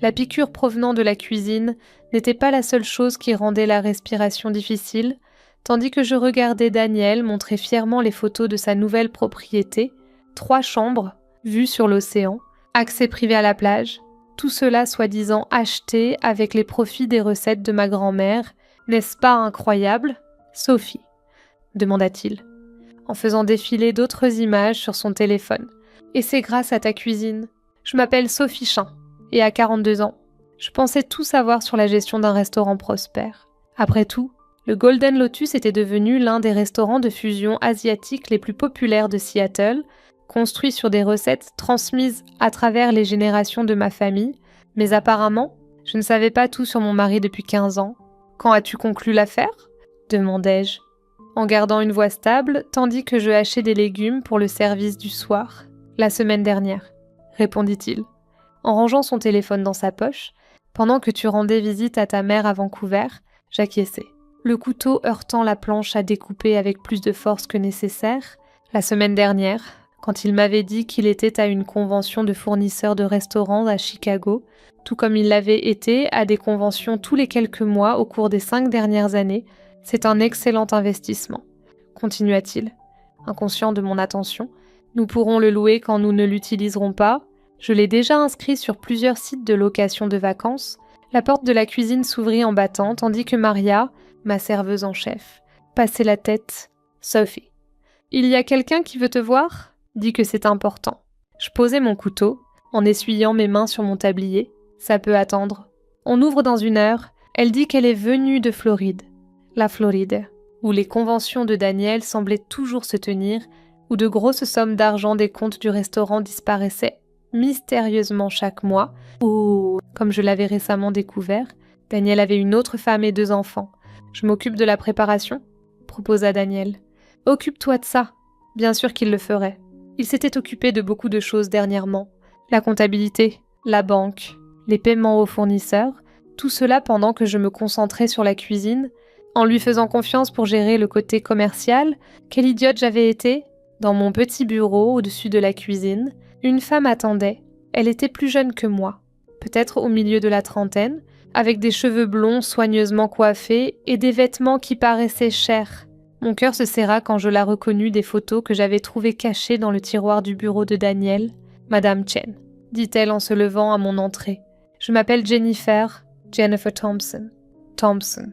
La piqûre provenant de la cuisine n'était pas la seule chose qui rendait la respiration difficile, tandis que je regardais Daniel montrer fièrement les photos de sa nouvelle propriété, 3 chambres, vues sur l'océan, accès privé à la plage, tout cela soi-disant acheté avec les profits des recettes de ma grand-mère. N'est-ce pas incroyable, Sophie ? Demanda-t-il, en faisant défiler d'autres images sur son téléphone. Et c'est grâce à ta cuisine. Je m'appelle Sophie Chin, et à 42 ans, je pensais tout savoir sur la gestion d'un restaurant prospère. Après tout, le Golden Lotus était devenu l'un des restaurants de fusion asiatique les plus populaires de Seattle, construit sur des recettes transmises à travers les générations de ma famille, mais apparemment, je ne savais pas tout sur mon mari depuis 15 ans. Quand as-tu conclu l'affaire ? Demandai-je, en gardant une voix stable, tandis que je hachais des légumes pour le service du soir. La semaine dernière, répondit-il, en rangeant son téléphone dans sa poche. Pendant que tu rendais visite à ta mère à Vancouver, j'acquiesçais, le couteau heurtant la planche à découper avec plus de force que nécessaire. La semaine dernière, quand il m'avait dit qu'il était à une convention de fournisseurs de restaurants à Chicago, tout comme il l'avait été à des conventions tous les quelques mois au cours des 5 dernières années, c'est un excellent investissement, continua-t-il, inconscient de mon attention. Nous pourrons le louer quand nous ne l'utiliserons pas. Je l'ai déjà inscrit sur plusieurs sites de location de vacances. La porte de la cuisine s'ouvrit en battant, tandis que Maria, ma serveuse en chef, passait la tête. Sophie. Il y a quelqu'un qui veut te voir ? Dis que c'est important. Je posai mon couteau, en essuyant mes mains sur mon tablier. Ça peut attendre. On ouvre dans 1 heure. Elle dit qu'elle est venue de Floride. La Floride, où les conventions de Daniel semblaient toujours se tenir, où de grosses sommes d'argent des comptes du restaurant disparaissaient mystérieusement chaque mois, où, comme je l'avais récemment découvert, Daniel avait une autre femme et 2 enfants. Je m'occupe de la préparation, proposa Daniel. Occupe-toi de ça. Bien sûr qu'il le ferait. Il s'était occupé de beaucoup de choses dernièrement. La comptabilité, la banque, les paiements aux fournisseurs, tout cela pendant que je me concentrais sur la cuisine, en lui faisant confiance pour gérer le côté commercial. Quelle idiote j'avais été! Dans mon petit bureau au-dessus de la cuisine, une femme attendait. Elle était plus jeune que moi, peut-être au milieu de la trentaine, avec des cheveux blonds soigneusement coiffés et des vêtements qui paraissaient chers. Mon cœur se serra quand je la reconnus des photos que j'avais trouvées cachées dans le tiroir du bureau de Daniel. « Madame Chen », dit-elle en se levant à mon entrée. « Je m'appelle Jennifer Thompson. Thompson. »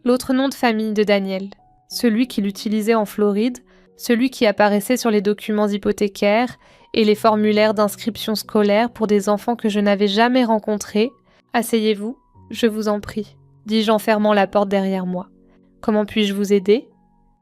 L'autre nom de famille de Daniel, celui qu'il utilisait en Floride, celui qui apparaissait sur les documents hypothécaires et les formulaires d'inscription scolaire pour des enfants que je n'avais jamais rencontrés. « Asseyez-vous, je vous en prie, » dis-je en fermant la porte derrière moi. « Comment puis-je vous aider ?»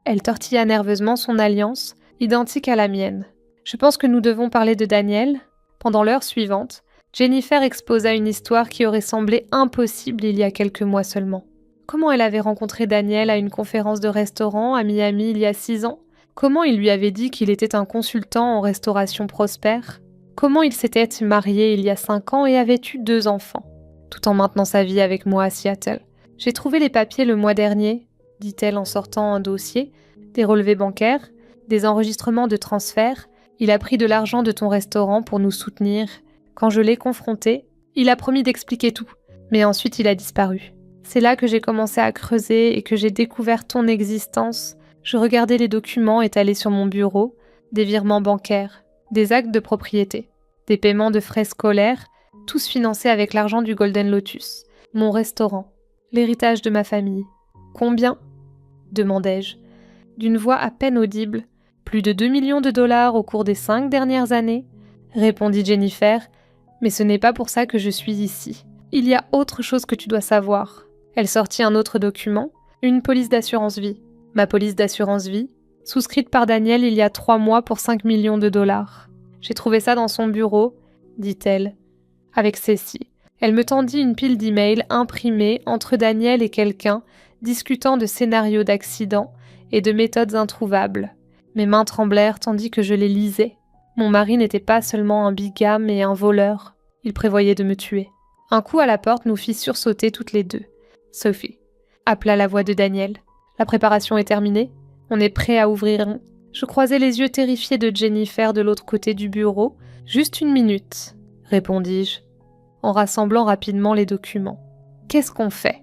Elle tortilla nerveusement son alliance, identique à la mienne. « Je pense que nous devons parler de Daniel. » Pendant l'heure suivante, Jennifer exposa une histoire qui aurait semblé impossible il y a quelques mois seulement. Comment elle avait rencontré Daniel à une conférence de restaurant à Miami il y a 6 ans ? Comment il lui avait dit qu'il était un consultant en restauration prospère ? Comment il s'était marié il y a 5 ans et avait eu 2 enfants, tout en maintenant sa vie avec moi à Seattle. « J'ai trouvé les papiers le mois dernier, » dit-elle en sortant un dossier, des relevés bancaires, des enregistrements de transfert. Il a pris de l'argent de ton restaurant pour nous soutenir. Quand je l'ai confronté, il a promis d'expliquer tout, mais ensuite il a disparu. C'est là que j'ai commencé à creuser et que j'ai découvert ton existence. Je regardais les documents étalés sur mon bureau, des virements bancaires, des actes de propriété, des paiements de frais scolaires, tous financés avec l'argent du Golden Lotus, mon restaurant, l'héritage de ma famille. « Combien ?» demandai-je, d'une voix à peine audible. « Plus de 2 millions de dollars au cours des 5 dernières années, » répondit Jennifer, « mais ce n'est pas pour ça que je suis ici. Il y a autre chose que tu dois savoir. » Elle sortit un autre document, une police d'assurance vie. Ma police d'assurance vie, souscrite par Daniel il y a 3 mois pour 5 millions de dollars. J'ai trouvé ça dans son bureau, dit-elle, avec Cécile. Elle me tendit une pile d'emails imprimés entre Daniel et quelqu'un, discutant de scénarios d'accidents et de méthodes introuvables. Mes mains tremblèrent tandis que je les lisais. Mon mari n'était pas seulement un bigame et un voleur. Il prévoyait de me tuer. Un coup à la porte nous fit sursauter toutes les deux. « Sophie », appela la voix de Daniel. « La préparation est terminée ? On est prêt à ouvrir. » Je croisai les yeux terrifiés de Jennifer de l'autre côté du bureau. « Juste 1 minute, » répondis-je. en rassemblant rapidement les documents. « Qu'est-ce qu'on fait ?»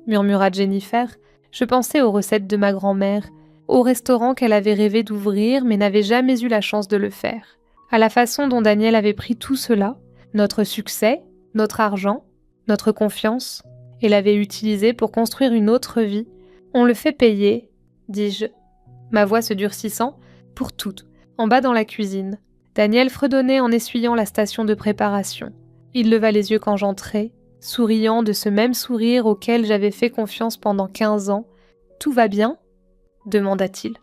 murmura Jennifer. Je pensais aux recettes de ma grand-mère, au restaurant qu'elle avait rêvé d'ouvrir mais n'avait jamais eu la chance de le faire, à la façon dont Daniel avait pris tout cela, notre succès, notre argent, notre confiance, et l'avait utilisé pour construire une autre vie. On le fait payer, dis-je, ma voix se durcissant, pour tout, en bas dans la cuisine. Daniel fredonnait en essuyant la station de préparation. Il leva les yeux quand j'entrai, souriant de ce même sourire auquel j'avais fait confiance pendant 15 ans. « Tout va bien ?» demanda-t-il.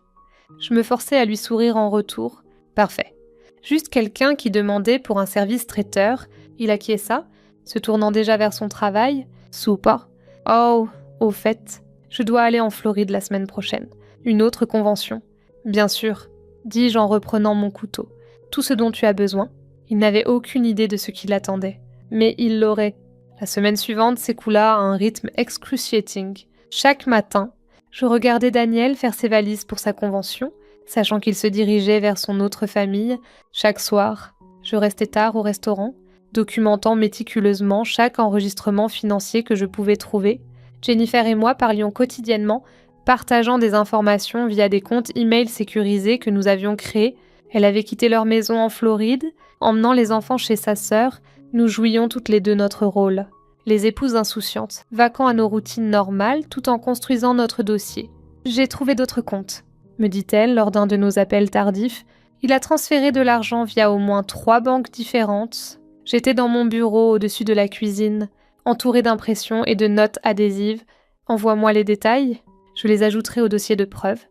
Je me forçai à lui sourire en retour. « Parfait. Juste quelqu'un qui demandait pour un service traiteur. » Il acquiesça, se tournant déjà vers son travail. « Super. Oh, au fait, je dois aller en Floride la semaine prochaine. Une autre convention. »« Bien sûr, » dis-je en reprenant mon couteau. « Tout ce dont tu as besoin. » Il n'avait aucune idée de ce qui l'attendait. Mais il l'aurait. La semaine suivante s'écoula à un rythme excruciating. Chaque matin, je regardais Daniel faire ses valises pour sa convention, sachant qu'il se dirigeait vers son autre famille. Chaque soir, je restais tard au restaurant, documentant méticuleusement chaque enregistrement financier que je pouvais trouver. Jennifer et moi parlions quotidiennement, partageant des informations via des comptes e-mail sécurisés que nous avions créés. Elle avait quitté leur maison en Floride, emmenant les enfants chez sa sœur. Nous jouions toutes les deux notre rôle. Les épouses insouciantes, vaquant à nos routines normales tout en construisant notre dossier. « J'ai trouvé d'autres comptes », me dit-elle lors d'un de nos appels tardifs. Il a transféré de l'argent via au moins 3 banques différentes. J'étais dans mon bureau au-dessus de la cuisine, entourée d'impressions et de notes adhésives. « Envoie-moi les détails. Je les ajouterai au dossier de preuve. »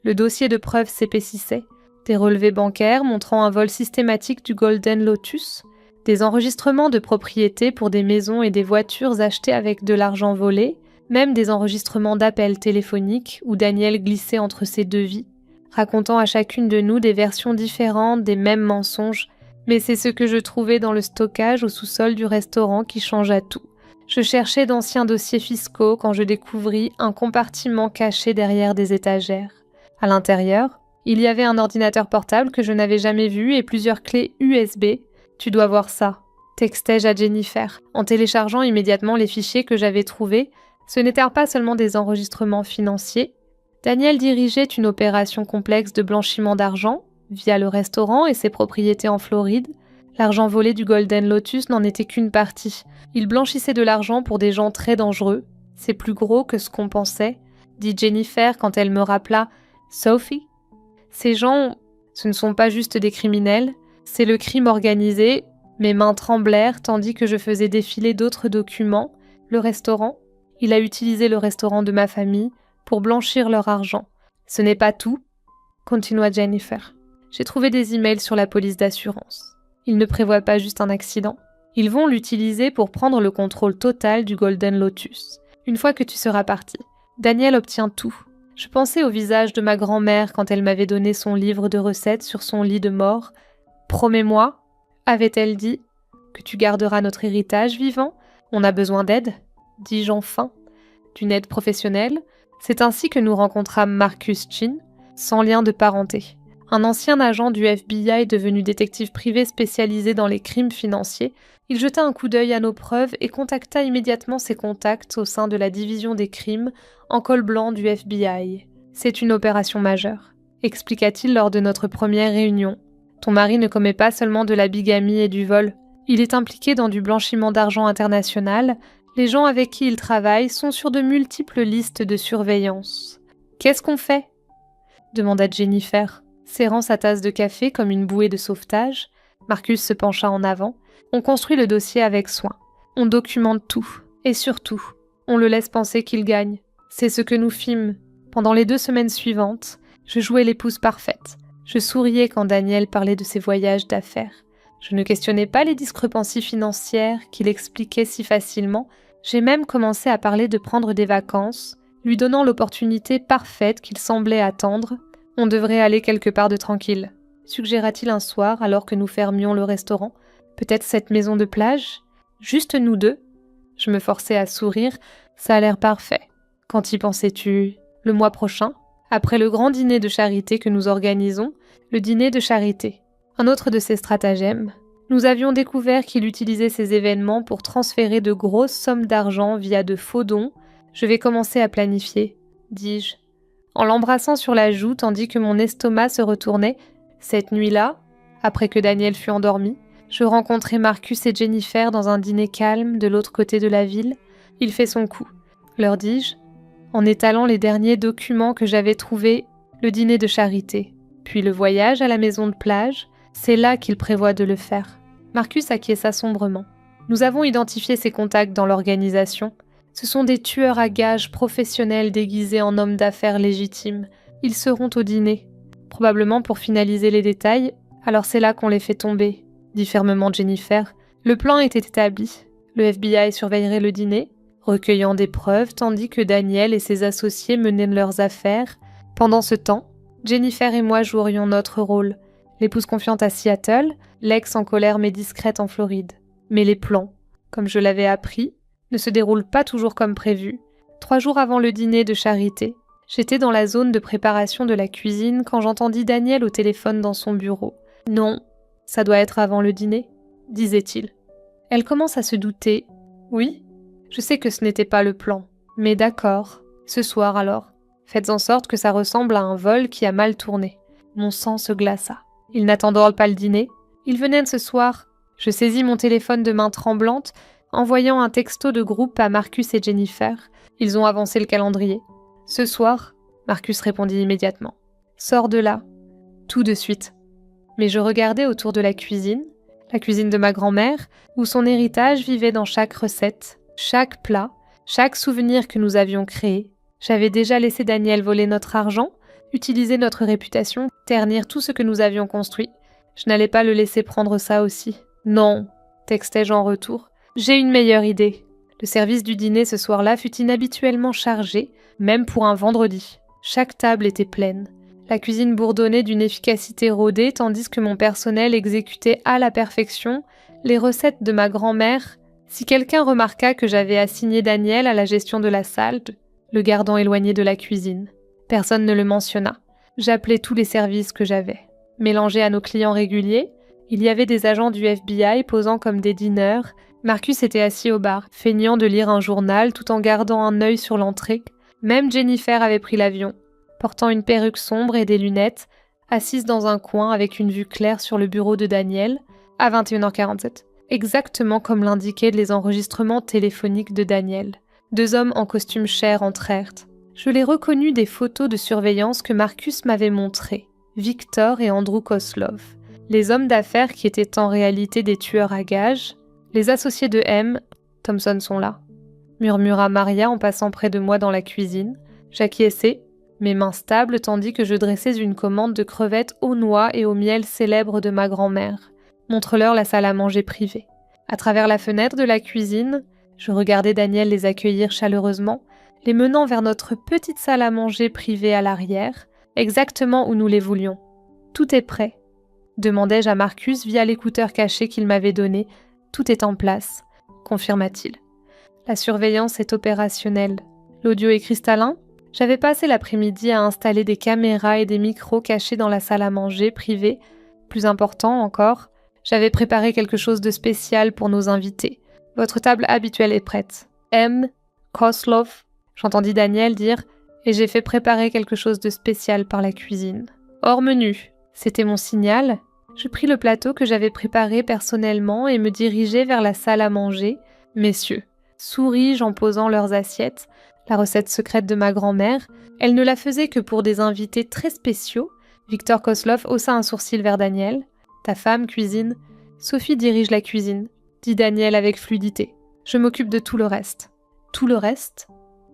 Le dossier de preuve s'épaississait. Des relevés bancaires montrant un vol systématique du Golden Lotus, des enregistrements de propriété pour des maisons et des voitures achetées avec de l'argent volé, même des enregistrements d'appels téléphoniques où Daniel glissait entre ses deux vies, racontant à chacune de nous des versions différentes des mêmes mensonges. Mais c'est ce que je trouvais dans le stockage au sous-sol du restaurant qui changea tout. Je cherchais d'anciens dossiers fiscaux quand je découvris un compartiment caché derrière des étagères. À l'intérieur, il y avait un ordinateur portable que je n'avais jamais vu et plusieurs clés USB. « Tu dois voir ça », textai-je à Jennifer, en téléchargeant immédiatement les fichiers que j'avais trouvés. Ce n'étaient pas seulement des enregistrements financiers. Daniel dirigeait une opération complexe de blanchiment d'argent, via le restaurant et ses propriétés en Floride. L'argent volé du Golden Lotus n'en était qu'une partie. Il blanchissait de l'argent pour des gens très dangereux. « C'est plus gros que ce qu'on pensait », dit Jennifer quand elle me rappela « Sophie ». Ces gens, ce ne sont pas juste des criminels, c'est le crime organisé. Mes mains tremblèrent tandis que je faisais défiler d'autres documents. Le restaurant, il a utilisé le restaurant de ma famille pour blanchir leur argent. Ce n'est pas tout, continua Jennifer. J'ai trouvé des emails sur la police d'assurance. Ils ne prévoient pas juste un accident. Ils vont l'utiliser pour prendre le contrôle total du Golden Lotus. Une fois que tu seras parti, Daniel obtient tout. Je pensais au visage de ma grand-mère quand elle m'avait donné son livre de recettes sur son lit de mort. « Promets-moi », avait-elle dit, « que tu garderas notre héritage vivant. On a besoin d'aide, dis-je enfin. D'une aide professionnelle. C'est ainsi que nous rencontrâmes Marcus Chin, sans lien de parenté. Un ancien agent du FBI devenu détective privé spécialisé dans les crimes financiers. Il jeta un coup d'œil à nos preuves et contacta immédiatement ses contacts au sein de la division des crimes en col blanc du FBI. « C'est une opération majeure », expliqua-t-il lors de notre première réunion. « Ton mari ne commet pas seulement de la bigamie et du vol. Il est impliqué dans du blanchiment d'argent international. Les gens avec qui il travaille sont sur de multiples listes de surveillance. »« Qu'est-ce qu'on fait ?» demanda Jennifer, serrant sa tasse de café comme une bouée de sauvetage. Marcus se pencha en avant. « On construit le dossier avec soin. On documente tout. Et surtout, on le laisse penser qu'il gagne. C'est ce que nous fîmes. Pendant les 2 semaines suivantes, je jouais l'épouse parfaite. Je souriais quand Daniel parlait de ses voyages d'affaires. Je ne questionnais pas les discrepancies financières qu'il expliquait si facilement. J'ai même commencé à parler de prendre des vacances, lui donnant l'opportunité parfaite qu'il semblait attendre. « On devrait aller quelque part de tranquille », suggéra-t-il un soir alors que nous fermions le restaurant. « Peut-être cette maison de plage ? Juste nous 2 ?» Je me forçais à sourire. « Ça a l'air parfait. Quand y pensais-tu ? Le mois prochain ? Après le grand dîner de charité que nous organisons, le dîner de charité. » Un autre de ses stratagèmes. Nous avions découvert qu'il utilisait ces événements pour transférer de grosses sommes d'argent via de faux dons. Je vais commencer à planifier, dis-je, en l'embrassant sur la joue tandis que mon estomac se retournait. Cette nuit-là, après que Daniel fut endormi, je rencontrai Marcus et Jennifer dans un dîner calme de l'autre côté de la ville. Il fait son coup, leur dis-je, en étalant les derniers documents que j'avais trouvés, le dîner de charité, puis le voyage à la maison de plage. C'est là qu'il prévoit de le faire. Marcus acquiesça sombrement. Nous avons identifié ses contacts dans l'organisation. Ce sont des tueurs à gages professionnels déguisés en hommes d'affaires légitimes. Ils seront au dîner. Probablement pour finaliser les détails, alors c'est là qu'on les fait tomber, dit fermement Jennifer. Le plan était établi. Le FBI surveillerait le dîner, recueillant des preuves tandis que Daniel et ses associés menaient leurs affaires. Pendant ce temps, Jennifer et moi jouerions notre rôle. L'épouse confiante à Seattle, l'ex en colère mais discrète en Floride. Mais les plans, comme je l'avais appris, ne se déroulent pas toujours comme prévu. 3 jours avant le dîner de charité, j'étais dans la zone de préparation de la cuisine quand j'entendis Daniel au téléphone dans son bureau. « Non, ça doit être avant le dîner », disait-il. Elle commence à se douter. « Oui, je sais que ce n'était pas le plan, mais d'accord, ce soir alors. Faites en sorte que ça ressemble à un vol qui a mal tourné. » Mon sang se glaça. Ils n'attendirent pas le dîner. Ils venaient ce soir. Je saisis mon téléphone de main tremblante, envoyant un texto de groupe à Marcus et Jennifer. Ils ont avancé le calendrier. « Ce soir », Marcus répondit immédiatement. « Sors de là. Tout de suite. » Mais je regardais autour de la cuisine de ma grand-mère, où son héritage vivait dans chaque recette, chaque plat, chaque souvenir que nous avions créé. J'avais déjà laissé Daniel voler notre argent, utiliser notre réputation, ternir tout ce que nous avions construit. Je n'allais pas le laisser prendre ça aussi. Non, textai-je en retour. J'ai une meilleure idée. Le service du dîner ce soir-là fut inhabituellement chargé, même pour un vendredi. Chaque table était pleine. La cuisine bourdonnait d'une efficacité rodée, tandis que mon personnel exécutait à la perfection les recettes de ma grand-mère. Si quelqu'un remarqua que j'avais assigné Daniel à la gestion de la salle, le gardant éloigné de la cuisine. Personne ne le mentionna. J'appelais tous les services que j'avais. Mélangés à nos clients réguliers, il y avait des agents du FBI posant comme des dîneurs. Marcus était assis au bar, feignant de lire un journal tout en gardant un œil sur l'entrée. Même Jennifer avait pris l'avion, portant une perruque sombre et des lunettes, assise dans un coin avec une vue claire sur le bureau de Daniel, à 21h47, exactement comme l'indiquaient les enregistrements téléphoniques de Daniel. 2 hommes en costume chair entrèrent. Je les reconnus des photos de surveillance que Marcus m'avait montrées, Victor et Andrew Koslov, les hommes d'affaires qui étaient en réalité des tueurs à gages. Les associés de M. Thompson sont là, murmura Maria en passant près de moi dans la cuisine. J'acquiesçai, mes mains stables tandis que je dressais une commande de crevettes aux noix et au miel célèbre de ma grand-mère. Montre-leur la salle à manger privée. À travers la fenêtre de la cuisine, je regardais Daniel les accueillir chaleureusement, les menant vers notre petite salle à manger privée à l'arrière, exactement où nous les voulions. « Tout est prêt », demandai-je à Marcus via l'écouteur caché qu'il m'avait donné. « Tout est en place », confirma-t-il. « La surveillance est opérationnelle. L'audio est cristallin. J'avais passé l'après-midi à installer des caméras et des micros cachés dans la salle à manger privée. Plus important encore, j'avais préparé quelque chose de spécial pour nos invités. Votre table habituelle est prête. M. Koslov, j'entendis Daniel dire, et j'ai fait préparer quelque chose de spécial par la cuisine. Hors menu, c'était mon signal. Je pris le plateau que j'avais préparé personnellement et me dirigeai vers la salle à manger. Messieurs, souris-je en posant leurs assiettes. La recette secrète de ma grand-mère, elle ne la faisait que pour des invités très spéciaux. Victor Koslov haussa un sourcil vers Daniel. Ta femme cuisine. Sophie dirige la cuisine, dit Daniel avec fluidité. Je m'occupe de tout le reste. Tout le reste ?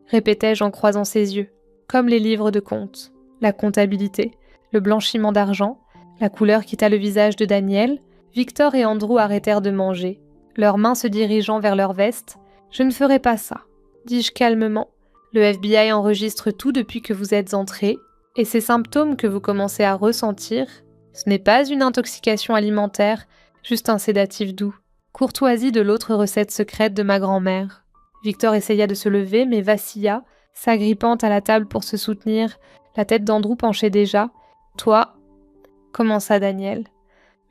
Répétai-je en croisant ses yeux. Comme les livres de comptes. La comptabilité, le blanchiment d'argent, la couleur quitta le visage de Daniel. Victor et Andrew arrêtèrent de manger, leurs mains se dirigeant vers leurs vestes. Je ne ferai pas ça, dis-je calmement. Le FBI enregistre tout depuis que vous êtes entrés, et ces symptômes que vous commencez à ressentir, ce n'est pas une intoxication alimentaire, juste un sédatif doux. Courtoisie de l'autre recette secrète de ma grand-mère. Victor essaya de se lever, mais vacilla, s'agrippant à la table pour se soutenir. La tête d'Andrew penchait déjà. « Toi » commença Daniel.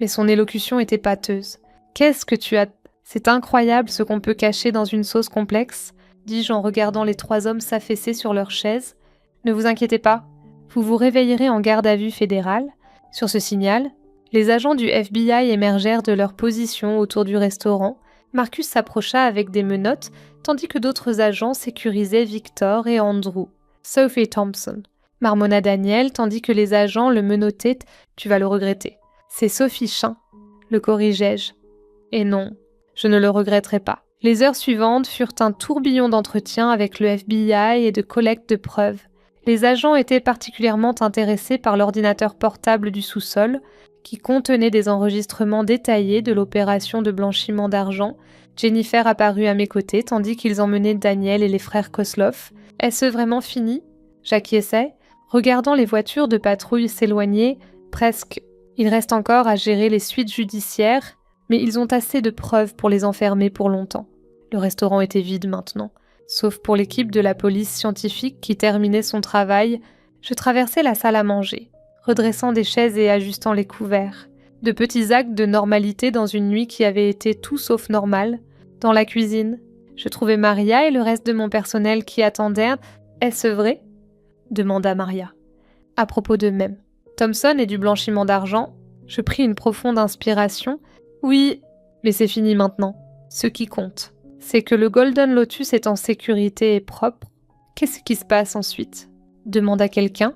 Mais son élocution était pâteuse. Qu'est-ce que tu as... C'est incroyable ce qu'on peut cacher dans une sauce complexe, dis-je en regardant les 3 hommes s'affaisser sur leurs chaises. Ne vous inquiétez pas, vous vous réveillerez en garde à vue fédérale. Sur ce signal, les agents du FBI émergèrent de leur position autour du restaurant. Marcus s'approcha avec des menottes, tandis que d'autres agents sécurisaient Victor et Andrew. Sophie Thompson, marmonna Daniel, tandis que les agents le menottaient. Tu vas le regretter. C'est Sophie Chin, le corrigeai-je. Et non, je ne le regretterai pas. Les heures suivantes furent un tourbillon d'entretiens avec le FBI et de collecte de preuves. Les agents étaient particulièrement intéressés par l'ordinateur portable du sous-sol, qui contenait des enregistrements détaillés de l'opération de blanchiment d'argent. Jennifer apparut à mes côtés, tandis qu'ils emmenaient Daniel et les frères Kosloff. « Est-ce vraiment fini ?» j'acquiesçai, regardant les voitures de patrouille s'éloigner, presque. Il reste encore à gérer les suites judiciaires, mais ils ont assez de preuves pour les enfermer pour longtemps. Le restaurant était vide maintenant, sauf pour l'équipe de la police scientifique qui terminait son travail. Je traversai la salle à manger, redressant des chaises et ajustant les couverts. De petits actes de normalité dans une nuit qui avait été tout sauf normale. Dans la cuisine, je trouvai Maria et le reste de mon personnel qui attendaient. « Est-ce vrai ?» demanda Maria. À propos d'eux-mêmes. Thompson et du blanchiment d'argent, je pris une profonde inspiration. Oui, mais c'est fini maintenant. Ce qui compte, c'est que le Golden Lotus est en sécurité et propre. Qu'est-ce qui se passe ensuite ? Demanda quelqu'un.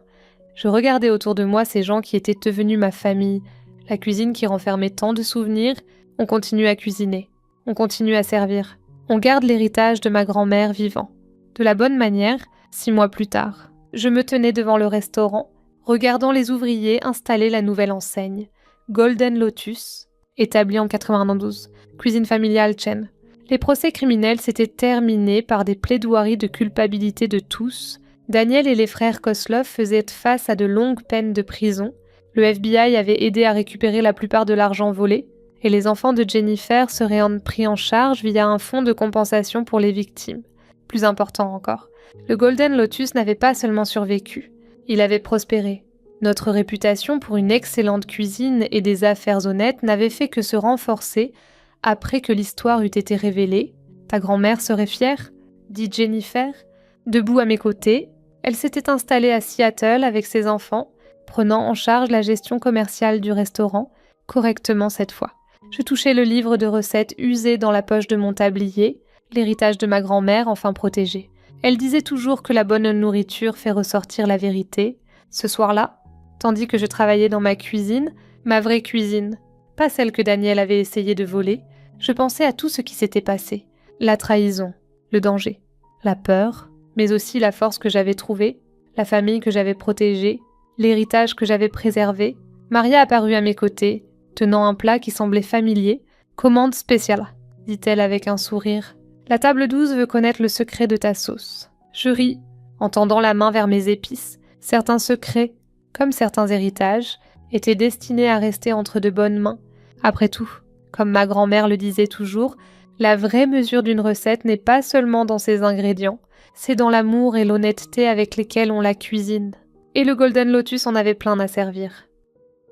Je regardais autour de moi ces gens qui étaient devenus ma famille, la cuisine qui renfermait tant de souvenirs. On continue à cuisiner, on continue à servir. On garde l'héritage de ma grand-mère vivant. De la bonne manière, 6 mois plus tard, je me tenais devant le restaurant, regardant les ouvriers installer la nouvelle enseigne, Golden Lotus, établie en 92, cuisine familiale Chen. Les procès criminels s'étaient terminés par des plaidoiries de culpabilité de tous. Daniel et les frères Kosloff faisaient face à de longues peines de prison. Le FBI avait aidé à récupérer la plupart de l'argent volé, et les enfants de Jennifer seraient pris en charge via un fonds de compensation pour les victimes. Plus important encore, le Golden Lotus n'avait pas seulement survécu, il avait prospéré. Notre réputation pour une excellente cuisine et des affaires honnêtes n'avait fait que se renforcer après que l'histoire eût été révélée. « Ta grand-mère serait fière ?» dit Jennifer. Debout à mes côtés, elle s'était installée à Seattle avec ses enfants, prenant en charge la gestion commerciale du restaurant, correctement cette fois. Je touchais le livre de recettes usé dans la poche de mon tablier, l'héritage de ma grand-mère enfin protégé. Elle disait toujours que la bonne nourriture fait ressortir la vérité. Ce soir-là, tandis que je travaillais dans ma cuisine, ma vraie cuisine, pas celle que Daniel avait essayé de voler, je pensais à tout ce qui s'était passé. La trahison, le danger, la peur, mais aussi la force que j'avais trouvée, la famille que j'avais protégée, l'héritage que j'avais préservé. Maria apparut à mes côtés, tenant un plat qui semblait familier. « Commande spéciale », dit-elle avec un sourire. « La table 12 veut connaître le secret de ta sauce. » Je ris, en tendant la main vers mes épices. Certains secrets, comme certains héritages, étaient destinés à rester entre de bonnes mains. Après tout, comme ma grand-mère le disait toujours, la vraie mesure d'une recette n'est pas seulement dans ses ingrédients, c'est dans l'amour et l'honnêteté avec lesquels on la cuisine. Et le Golden Lotus en avait plein à servir.